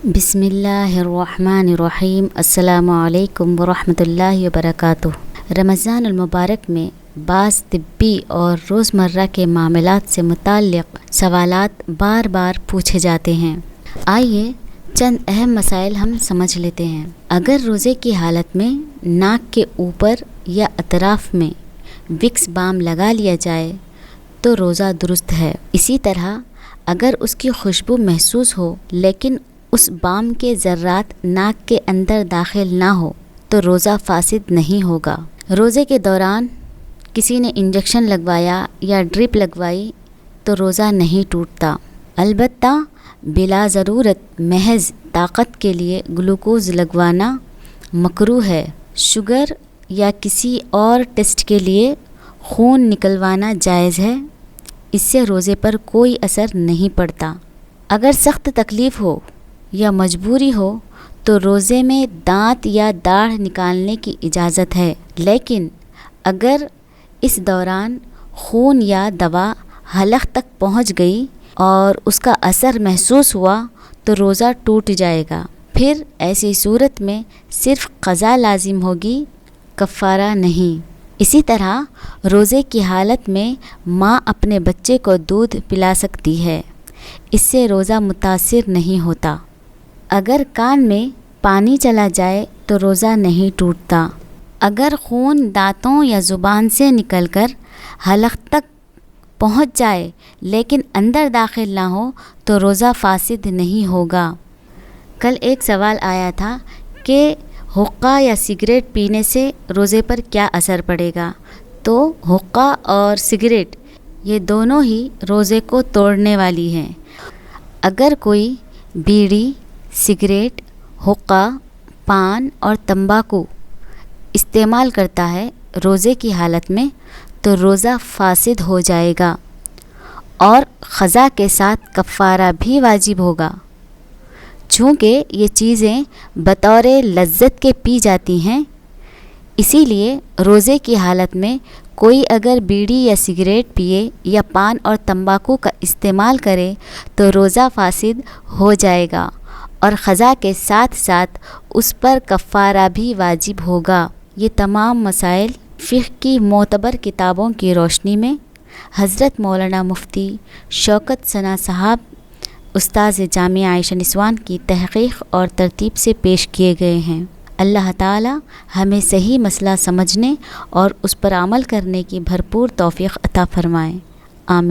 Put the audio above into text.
بسم اللہ الرحمن الرحیم۔ السلام علیکم ورحمۃ اللہ وبرکاتہ۔ رمضان المبارک میں بعض طبی اور روزمرہ کے معاملات سے متعلق سوالات بار بار پوچھے جاتے ہیں۔ آئیے چند اہم مسائل ہم سمجھ لیتے ہیں۔ اگر روزے کی حالت میں ناک کے اوپر یا اطراف میں وکس بام لگا لیا جائے تو روزہ درست ہے۔ اسی طرح اگر اس کی خوشبو محسوس ہو لیکن اس بام کے ذرات ناک کے اندر داخل نہ ہو تو روزہ فاسد نہیں ہوگا۔ روزے کے دوران کسی نے انجیکشن لگوایا یا ڈرپ لگوائی تو روزہ نہیں ٹوٹتا، البتہ بلا ضرورت محض طاقت کے لیے گلوکوز لگوانا مکروہ ہے۔ شوگر یا کسی اور ٹیسٹ کے لیے خون نکلوانا جائز ہے، اس سے روزے پر کوئی اثر نہیں پڑتا۔ اگر سخت تکلیف ہو یا مجبوری ہو تو روزے میں دانت یا داڑھ نکالنے کی اجازت ہے، لیکن اگر اس دوران خون یا دوا حلق تک پہنچ گئی اور اس کا اثر محسوس ہوا تو روزہ ٹوٹ جائے گا۔ پھر ایسی صورت میں صرف قضا لازم ہوگی، کفارہ نہیں۔ اسی طرح روزے کی حالت میں ماں اپنے بچے کو دودھ پلا سکتی ہے، اس سے روزہ متاثر نہیں ہوتا۔ اگر کان میں پانی چلا جائے تو روزہ نہیں ٹوٹتا۔ اگر خون دانتوں یا زبان سے نکل کر حلق تک پہنچ جائے لیکن اندر داخل نہ ہو تو روزہ فاسد نہیں ہوگا۔ کل ایک سوال آیا تھا کہ حقہ یا سگریٹ پینے سے روزے پر کیا اثر پڑے گا؟ تو حقہ اور سگریٹ یہ دونوں ہی روزے کو توڑنے والی ہیں۔ اگر کوئی بیڑی، سگریٹ، حقہ، پان اور تمباکو استعمال کرتا ہے روزے کی حالت میں تو روزہ فاسد ہو جائے گا اور قضا کے ساتھ کفارہ بھی واجب ہوگا۔ چونکہ یہ چیزیں بطور لذت کے پی جاتی ہیں، اسی لیے روزے کی حالت میں کوئی اگر بیڑی یا سگریٹ پیے یا پان اور تمباکو کا استعمال کرے تو روزہ فاسد ہو جائے گا اور قضا کے ساتھ ساتھ اس پر کفارہ بھی واجب ہوگا۔ یہ تمام مسائل فقہ کی معتبر کتابوں کی روشنی میں حضرت مولانا مفتی شوکت ثنا صاحب استاذ جامعہ عائشہ نسوان کی تحقیق اور ترتیب سے پیش کیے گئے ہیں۔ اللہ تعالی ہمیں صحیح مسئلہ سمجھنے اور اس پر عمل کرنے کی بھرپور توفیق عطا فرمائے، آمین۔